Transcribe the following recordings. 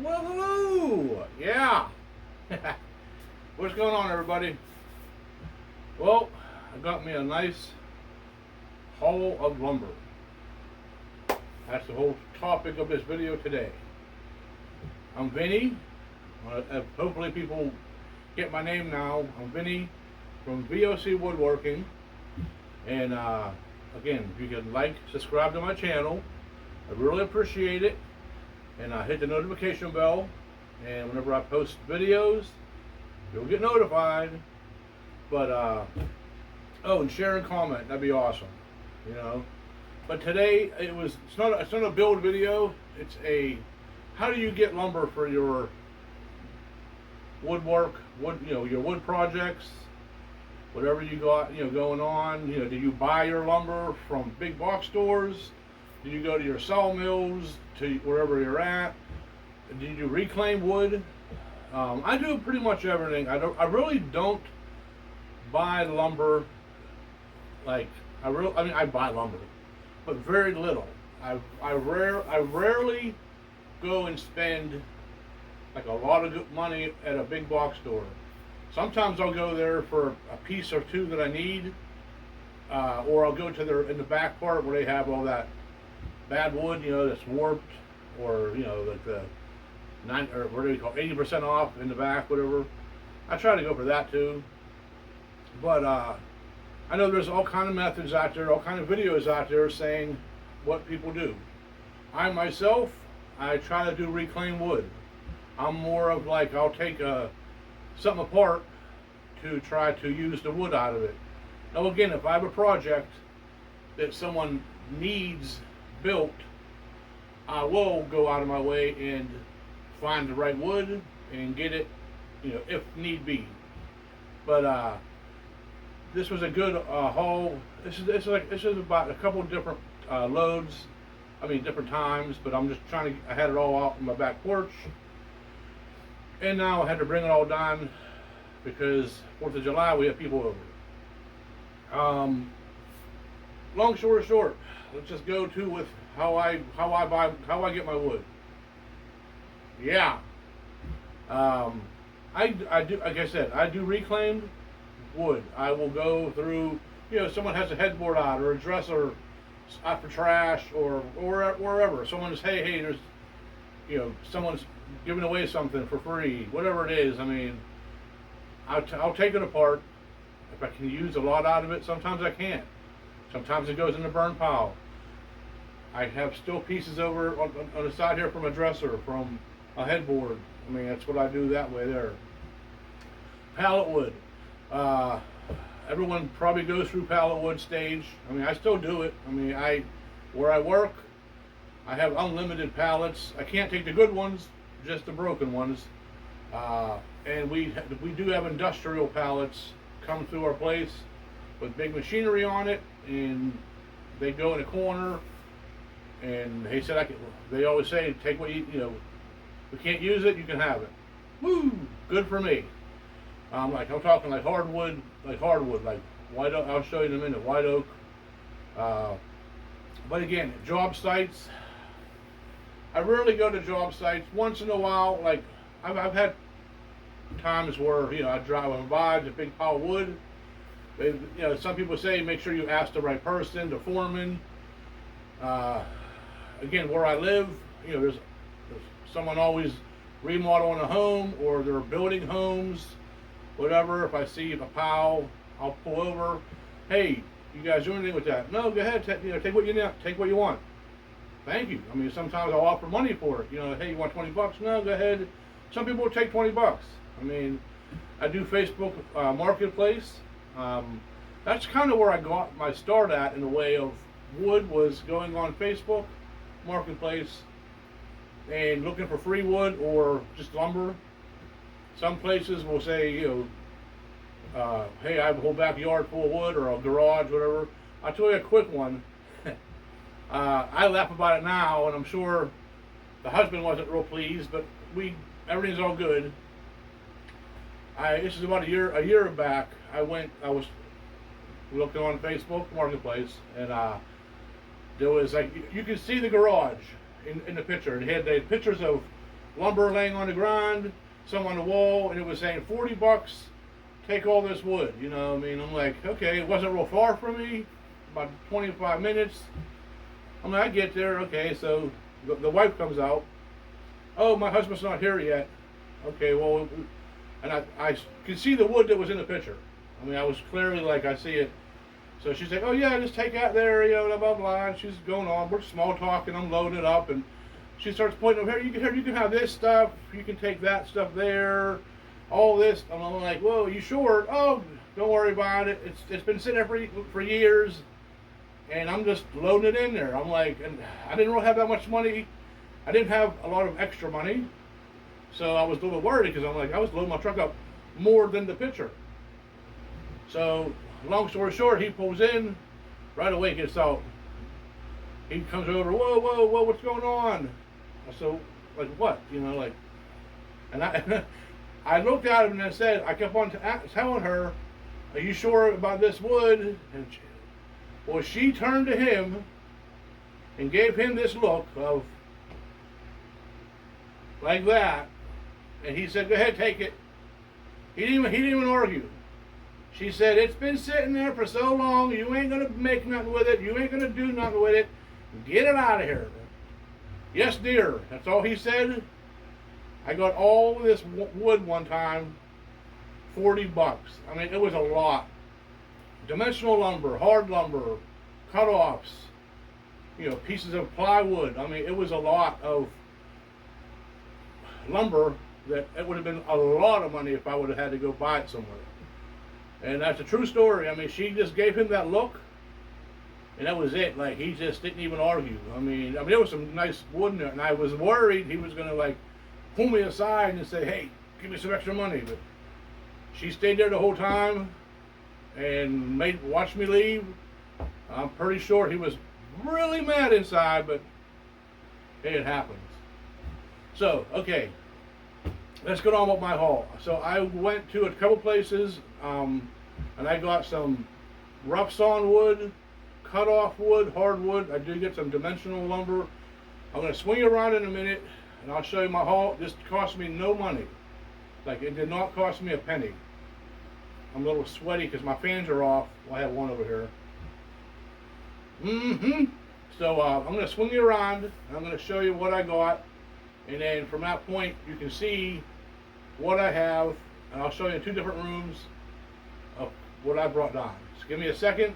Well, hello! Yeah! What's going on, everybody? Well, I got me a nice haul of lumber. That's the whole topic of this video today. I'm Vinny. Hopefully people get my name now. I'm Vinny from VOC Woodworking. And again, if you can like, subscribe to my channel, I really appreciate it. And hit the notification bell, and whenever I post videos, you'll get notified. But oh, and share and comment, that'd be awesome, you know. But today it's not a build video. It's a how do you get lumber for your woodwork, your wood projects, whatever you got, going on. Do you buy your lumber from big box stores? Do you go to your sawmills, to wherever you're at? Do you reclaim wood? I do pretty much everything. I really don't buy lumber. I buy lumber, but very little. I rarely go and spend like a lot of good money at a big box store. Sometimes I'll go there for a piece or two that I need, or I'll go to in the back part where they have all that bad wood, that's warped, or like the what do you call 80% off in the back, whatever. I try to go for that too. But I know there's all kind of methods out there, all kind of videos out there saying what people do. I myself, I try to do reclaimed wood. I'm more of like I'll take something apart to try to use the wood out of it. Now again, if I have a project that someone needs built, I will go out of my way and find the right wood and get it, if need be. But this was a good haul. This is about a couple different loads. Different times. But I'm just trying to. I had it all out on my back porch, and now I had to bring it all down because 4th of July we have people over. Long story short, let's just go to with how I get my wood. Yeah. I do, like I said, I do reclaimed wood. I will go through, someone has a headboard out or a dresser out for trash or wherever. Someone's, hey, there's, someone's giving away something for free, whatever it is. I'll take it apart. If I can use a lot out of it, sometimes I can't. Sometimes it goes in the burn pile. I have still pieces over on the side here from a dresser, from a headboard. That's what I do that way there. Pallet wood. Everyone probably goes through pallet wood stage. I still do it. Where I work, I have unlimited pallets. I can't take the good ones, just the broken ones. And we do have industrial pallets come through our place with big machinery on it, and they go in a corner. And they said they always say, take what we can't use it, you can have it. Woo! Good for me. I'm talking like hardwood, like white oak. I'll show you in a minute, white oak. But again, job sites. I rarely go to job sites. Once in a while, like I've had times where I drive by the big pile of wood. Some people say make sure you ask the right person, the foreman. Again, where I live, there's someone always remodeling a home, or they're building homes, whatever. If I see a pile, I'll pull over. Hey, you guys do anything with that? No, go ahead. Take what you need. Take what you want. Thank you. Sometimes I'll offer money for it. Hey, you want $20? No, go ahead. Some people will take $20. I do Facebook Marketplace. That's kind of where I got my start at in the way of wood, was going on Facebook Marketplace and looking for free wood or just lumber. Some places will say, hey, I have a whole backyard full of wood, or a garage, whatever. I'll tell you a quick one. I laugh about it now, and I'm sure the husband wasn't real pleased, but everything's all good. This is about a year back. I was looking on Facebook Marketplace, and there was you could see the garage in the picture. It had the pictures of lumber laying on the ground, some on the wall, and it was saying $40, take all this wood. You know, I mean, I'm like, okay, it wasn't real far from me, about 25 minutes. I mean, I get there, okay, so the wife comes out. Oh, my husband's not here yet. Okay, well, and I could see the wood that was in the picture. I mean, I was clearly like, I see it. So she's like, oh yeah, just take out there, you know, blah, blah, blah. And she's going on. We're small talking. I'm loading it up. And she starts pointing over here. You can have this stuff. You can take that stuff there. All this. And I'm like, whoa, you sure? Oh, don't worry about it. It's been sitting there for years. And I'm just loading it in there. I'm like, and I didn't really have that much money. I didn't have a lot of extra money. So I was a little worried because I'm like, I was loading my truck up more than the picture. So, long story short, he pulls in, right away gets out. He comes over, whoa, whoa, whoa, what's going on? I said, like what? You know, like, and I looked at him and I said, I kept on telling her, are you sure about this wood? And she turned to him and gave him this look of, like that, and he said, go ahead, take it. He didn't even argue. She said, it's been sitting there for so long, you ain't going to make nothing with it, you ain't going to do nothing with it, get it out of here. Yes, dear, that's all he said. I got all this wood one time, $40. I mean, it was a lot. Dimensional lumber, hard lumber, cut-offs, you know, pieces of plywood. I mean, it was a lot of lumber that it would have been a lot of money if I would have had to go buy it somewhere. And that's a true story. I mean, she just gave him that look, and that was it. Like, he just didn't even argue. I mean, there was some nice wood in there, and I was worried he was going to, like, pull me aside and say, hey, give me some extra money. But she stayed there the whole time and watched me leave. I'm pretty sure he was really mad inside, but hey, it happens. So, okay, let's get on with my haul. So I went to a couple places, and I got some rough sawn wood, cut off wood, hardwood. I did get some dimensional lumber. I'm going to swing around in a minute, and I'll show you my haul. This cost me no money. Like, it did not cost me a penny. I'm a little sweaty because my fans are off. Well, I have one over here. So I'm going to swing you around, and I'm going to show you what I got. And then from that point, you can see what I have, and I'll show you 2 different rooms of what I brought down. Just give me a second.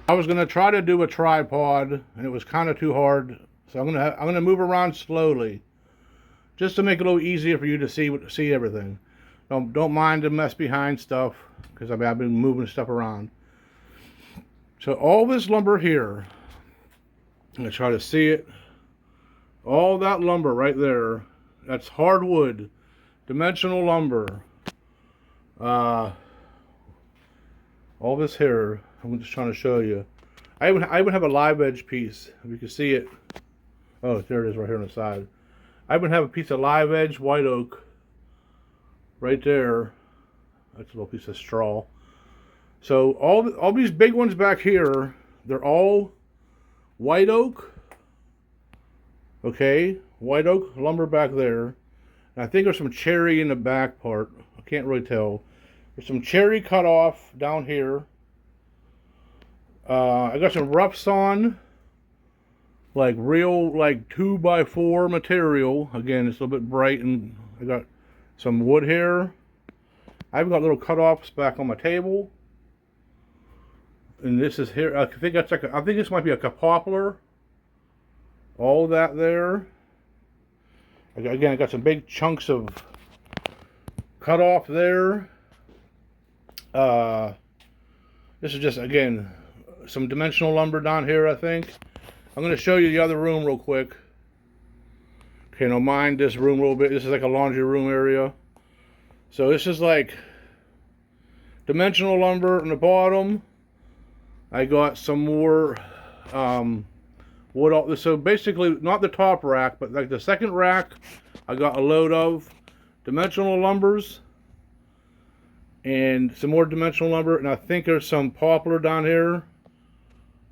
I was going to try to do a tripod, and it was kind of too hard, so I'm going to move around slowly, just to make it a little easier for you to see everything. Don't mind the mess behind stuff, because I've been moving stuff around. So all this lumber here, I'm going to try to see it. All that lumber right there, that's hardwood, dimensional lumber. All this here, I'm just trying to show you. I even have a live edge piece, if you can see it. Oh, there it is right here on the side. I even have a piece of live edge white oak right there. That's a little piece of straw. So all these big ones back here, they're all white oak. Okay, white oak lumber back there. And I think there's some cherry in the back part. I can't really tell. There's some cherry cut off down here. I got some rough sawn, like real, like 2x4 material. Again, it's a little bit bright, and I got some wood here. I've got little cut offs back on my table. And this is here. I think that's like I think this might be like a poplar. All that there. Again, I got some big chunks of cut off there. This is just, again, some dimensional lumber down here, I think. I'm going to show you the other room real quick. Okay, now mind this room a little bit. This is like a laundry room area. So this is like dimensional lumber on the bottom. I got some more wood. So basically, not the top rack, but like the second rack, I got a load of dimensional lumbers and some more dimensional lumber. And I think there's some poplar down here,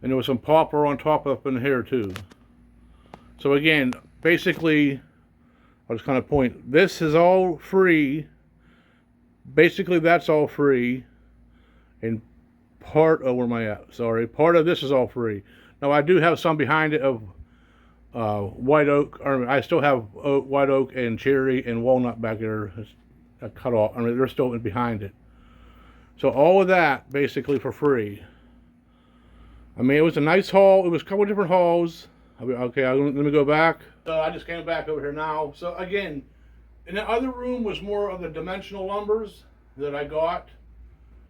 and there was some poplar on top up in here too. So again, basically, I'll just kind of point. This is all free. Basically, that's all free. And part, oh, where am I at? Sorry. Part of this is all free. Now, I do have some behind it of white oak, or I still have white oak and cherry and walnut back there. It's cut off. I mean, they're still behind it. So all of that basically for free. I mean, it was a nice haul. It was a couple of different hauls. Okay, let me go back. So I just came back over here now. So again, in the other room was more of the dimensional lumbers that I got.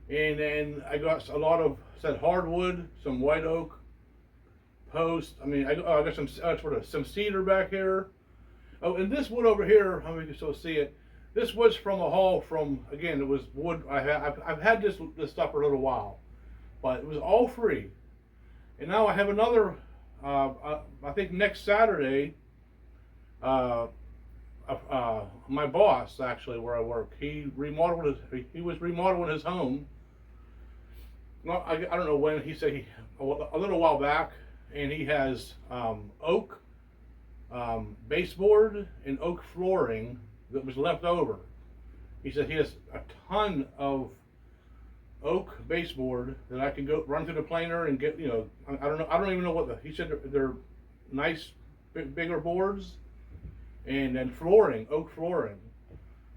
And then I got a lot of, said hardwood, some white oak, post. I mean, I got some cedar back here. Oh, and this wood over here, how many can still see it? This was from a haul from, again, it was wood. I've had this stuff for a little while, but it was all free. And now I have another. I think next Saturday. My boss, actually, where I work, he was remodeling his home. Well, I don't know when. He said a little while back. And he has oak baseboard and oak flooring that was left over. He said he has a ton of oak baseboard that I can go run through the planer and get. I don't even know what he said they're nice bigger boards, and then flooring, oak flooring.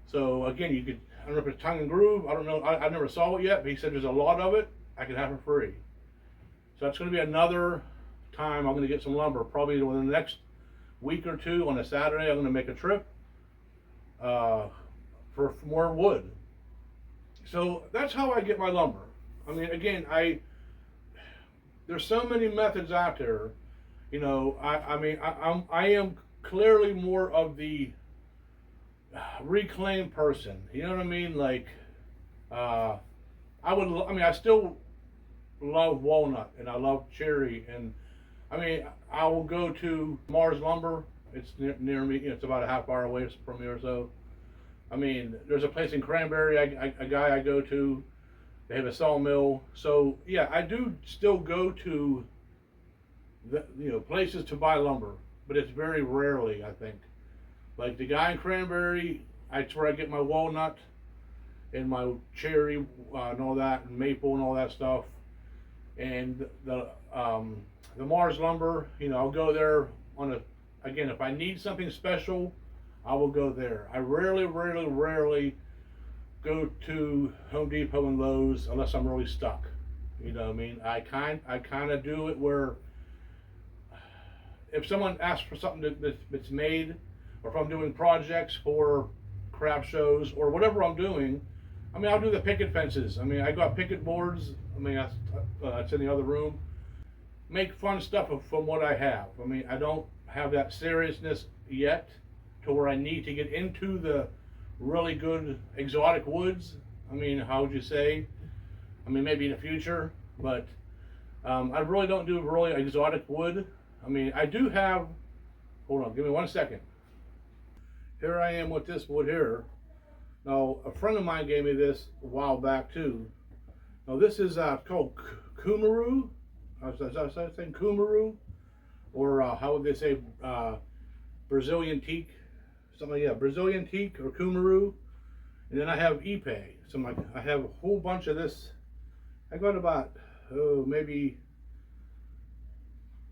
So again, you could, I don't know if it's tongue and groove. I don't know. I never saw it yet, but he said there's a lot of it. I can have for free. So that's going to be another time I'm going to get some lumber. Probably within the next week or two on a Saturday, I'm going to make a trip for more wood. So that's how I get my lumber. I mean, again, there's so many methods out there. I am clearly more of the reclaimed person. You know what I mean? Like, I still love walnut and I love cherry, and I mean, I will go to Mars Lumber. It's near me. It's about a half hour away from me or so. I mean, there's a place in Cranberry, a guy I go to. They have a sawmill. So yeah, I do still go to places to buy lumber, but it's very rarely, I think. Like the guy in Cranberry, that's where I get my walnut and my cherry and all that, and maple and all that stuff. And the Mars Lumber, I'll go there again, if I need something special, I will go there. I rarely go to Home Depot and Lowe's unless I'm really stuck. You know what I mean? I kind of do it where if someone asks for something that's made, or if I'm doing projects for craft shows or whatever I'm doing, I mean, I'll do the picket fences. I mean, I got picket boards. I mean, that's in the other room. Make fun stuff from what I have. I mean, I don't have that seriousness yet to where I need to get into the really good exotic woods. I mean, how would you say? I mean, maybe in the future, but I really don't do really exotic wood. I mean, I do have, hold on, give me 1 second. Here I am with this wood here. Now, a friend of mine gave me this a while back too. Now, this is called Kumaru. Is that saying Kumaru? Or how would they say Brazilian teak? Something like that, Brazilian teak or Kumaru. And then I have Ipe. So I have a whole bunch of this. I got about, maybe,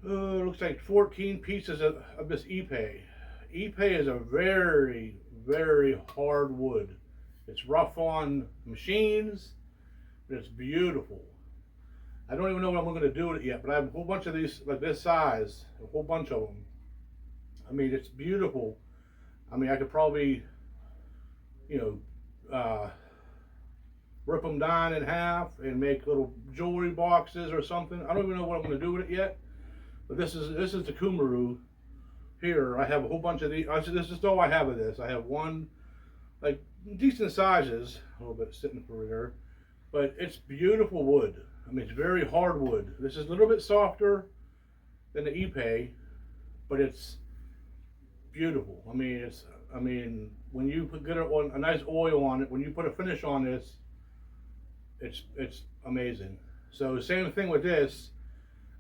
looks like 14 pieces of this Ipe. Ipe is a very, very hard wood. It's rough on machines, but it's beautiful. I don't even know what I'm going to do with it yet, but I have a whole bunch of these, like this size, a whole bunch of them. I mean, it's beautiful. I mean, I could probably, rip them down in half and make little jewelry boxes or something. I don't even know what I'm going to do with it yet. But this is the Kumaru. Here, I have a whole bunch of these. This is all I have of this. I have one, like, decent sizes, a little bit sitting for here, but it's beautiful wood. I mean, it's very hard wood. This is a little bit softer than the Ipe, but it's beautiful. I mean, when you get a nice oil on it, when you put a finish on this, it's amazing. So same thing with this.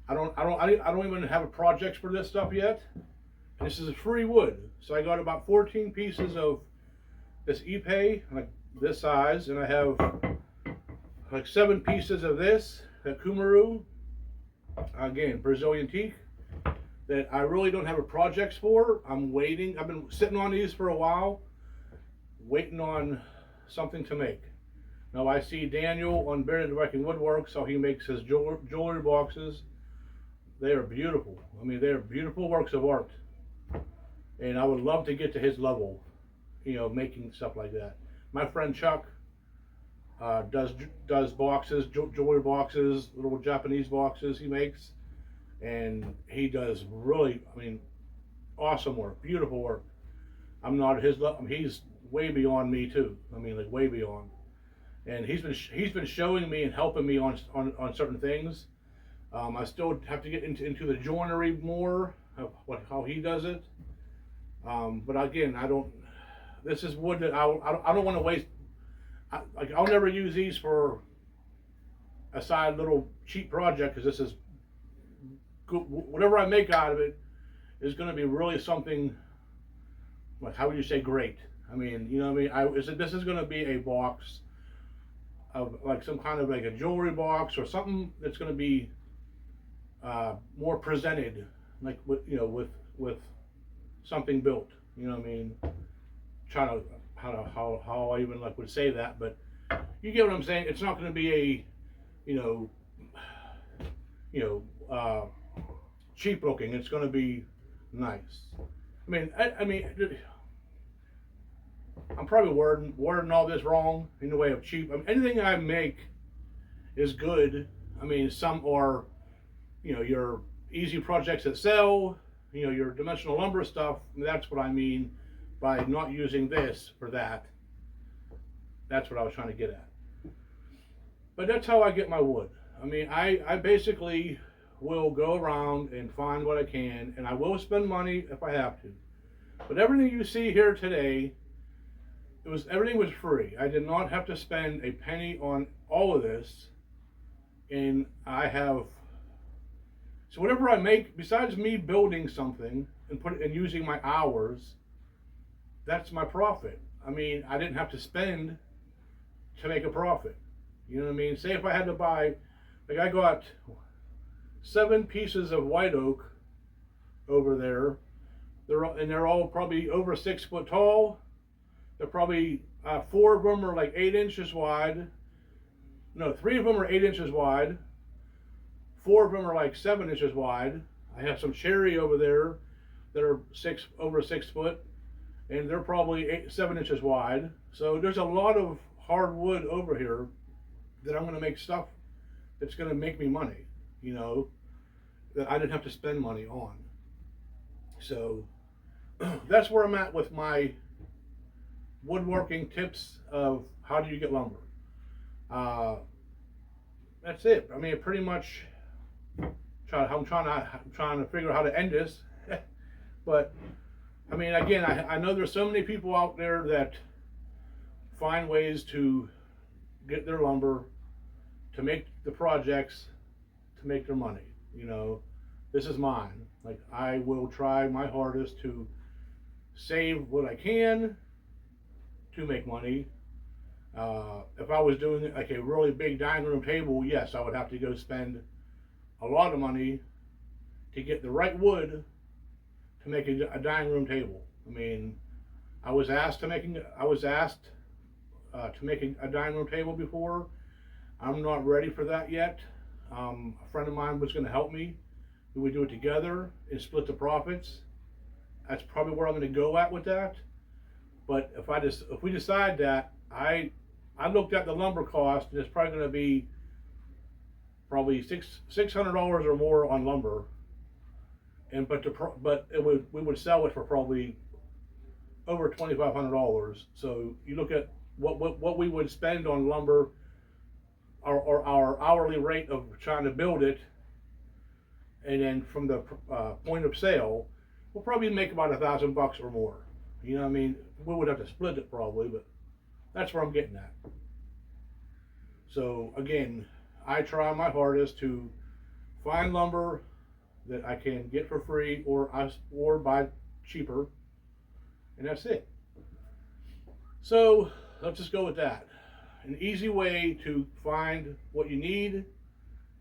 I don't even have projects for this stuff yet. This is free wood. So I got about 14 pieces of this ipe, like this size, and I have like 7 pieces of this, that kumaru, again, Brazilian teak, that I really don't have a projects for. I'm waiting. I've been sitting on these for a while, waiting on something to make. Now I see Daniel on Woodworking Woodworks, how he makes his jewelry boxes. They are beautiful. I mean, they're beautiful works of art. And I would love to get to his level, making stuff like that. My friend Chuck does boxes, jewelry boxes, little Japanese boxes he makes, and he does really, I mean, awesome work, beautiful work. I'm not at his level. He's way beyond me too. I mean, like way beyond. And he's been showing me and helping me on certain things. I still have to get into the joinery more, how he does it. But again, I don't. This is wood that I don't want to waste. I'll never use these for a side little cheap project, because this is good. Whatever I make out of it is going to be really something. Like, how would you say, great? I mean, you know what I mean. This is going to be a box of like some kind of like a jewelry box or something that's going to be more presented, like with something built. You know what I mean? Trying to how I even like would say that, but you get what I'm saying. It's not going to be a cheap looking. It's going to be nice. I mean, I'm probably wording all this wrong in the way of cheap. I mean, anything I make is good. I mean, some are, your easy projects that sell, your dimensional lumber stuff. That's what I mean by not using this for that. That's what I was trying to get at. But that's how I get my wood. I mean, I basically will go around and find what I can, and I will spend money if I have to. But everything you see here today, everything was free. I did not have to spend a penny on all of this, and so whatever I make, besides me building something and using my hours, that's my profit. I mean, I didn't have to spend to make a profit. You know what I mean? Say if I had to buy, like I got 7 pieces of white oak over there. They're all probably over 6 foot tall. They're probably 4 of them are like 8 inches wide. No, 3 of them are 8 inches wide. 4 of them are like 7 inches wide. I have some cherry over there that are over 6 foot, and they're probably 7 inches wide. So there's a lot of hardwood over here that I'm going to make stuff that's going to make me money, that I didn't have to spend money on. So that's where I'm at with my woodworking tips of how do you get lumber. That's it. I mean, pretty much. I'm trying to figure out how to end this, but I mean, again, I know there's so many people out there that find ways to get their lumber, to make the projects, to make their money. This is mine. Like, I will try my hardest to save what I can to make money. If I was doing like a really big dining room table, yes, I would have to go spend a lot of money to get the right wood to make a dining room table. I mean, I was asked to make a dining room table before. I'm not ready for that yet. A friend of mine was going to help me. We would do it together and split the profits. That's probably where I'm going to go at with that. But if we decide that, I looked at the lumber cost, and it's probably going to be probably $600 or more on lumber, but we would sell it for probably over $2,500. So you look at what we would spend on lumber, or our hourly rate of trying to build it, and then from the point of sale, we'll probably make about $1,000 or more. You know what I mean? We would have to split it probably, but that's where I'm getting at. So again, I try my hardest to find lumber that I can get for free, or buy cheaper, and that's it. So let's just go with that. An easy way to find what you need,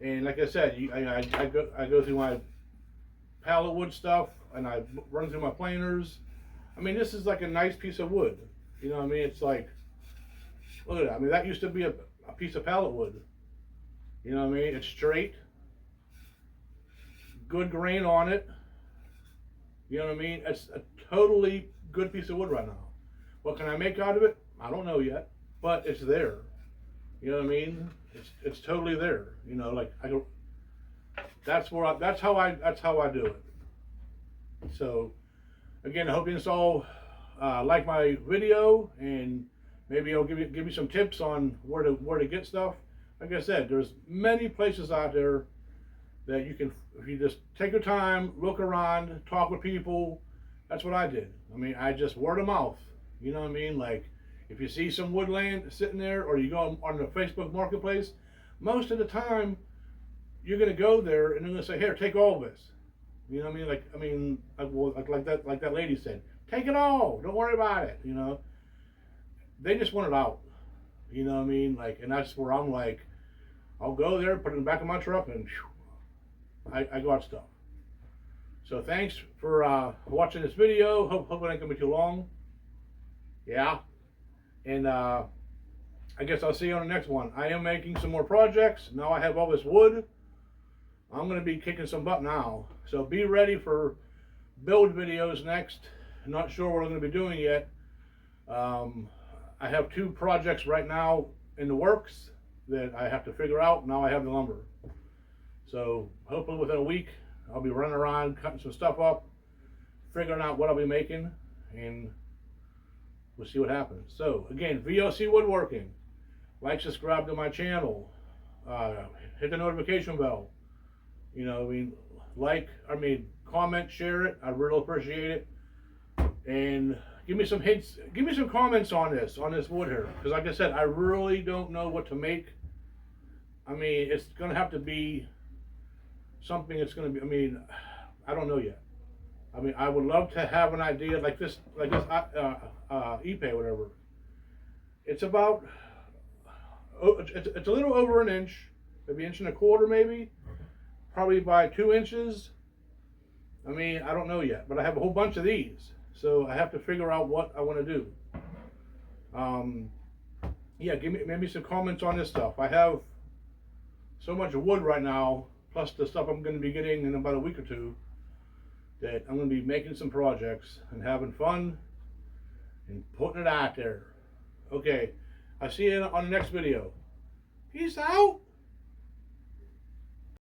and like I said, I go through my pallet wood stuff, and I run through my planers. I mean, this is like a nice piece of wood. You know what I mean? It's like, look at that. I mean, that used to be a piece of pallet wood. You know what I mean? It's straight, good grain on it. You know what I mean? It's a totally good piece of wood right now. What can I make out of it? I don't know yet, but it's there. You know what I mean? It's totally there. You know, like I go. That's how I do it. So, again, I hope you all like my video, and maybe I'll give you some tips on where to get stuff. Like I said, there's many places out there that you can, if you just take your time, look around, talk with people. That's what I did. I mean, I just word of mouth. You know what I mean? Like, if you see some woodland sitting there, or you go on the Facebook Marketplace, most of the time you're gonna go there and they're gonna say, "Here, take all this." You know what I mean? Like that lady said, "Take it all. Don't worry about it." You know, they just want it out. You know what I mean? Like, and that's where I'm like, I'll go there, put it in the back of my truck, and whew, I got stuff. So thanks for watching this video. Hope it ain't gonna be too long. Yeah, and I guess I'll see you on the next one. I am making some more projects. Now I have all this wood. I'm going to be kicking some butt now. So be ready for build videos next. I'm not sure what I'm going to be doing yet. I have 2 projects right now in the works that I have to figure out. Now I have the lumber. So hopefully within a week, I'll be running around, cutting some stuff up, figuring out what I'll be making, and we'll see what happens. So again, VLC Woodworking. Like, subscribe to my channel. Hit the notification bell. You know, comment, share it. I really appreciate it. And give me some hints, give me some comments on this wood here. Because like I said, I really don't know what to make. I mean, it's going to have to be something that's going to be, I don't know yet. I mean, I would love to have an idea like this Ipe, whatever. It's about, it's a little over an inch, maybe 1.25 inches maybe. Probably by 2 inches. I mean, I don't know yet, but I have a whole bunch of these, so I have to figure out what I want to do. Yeah, give me maybe some comments on this stuff. I have so much wood right now, plus the stuff I'm going to be getting in about a week or 2, that I'm going to be making some projects and having fun and putting it out there. Okay, I'll see you on the next video. Peace out.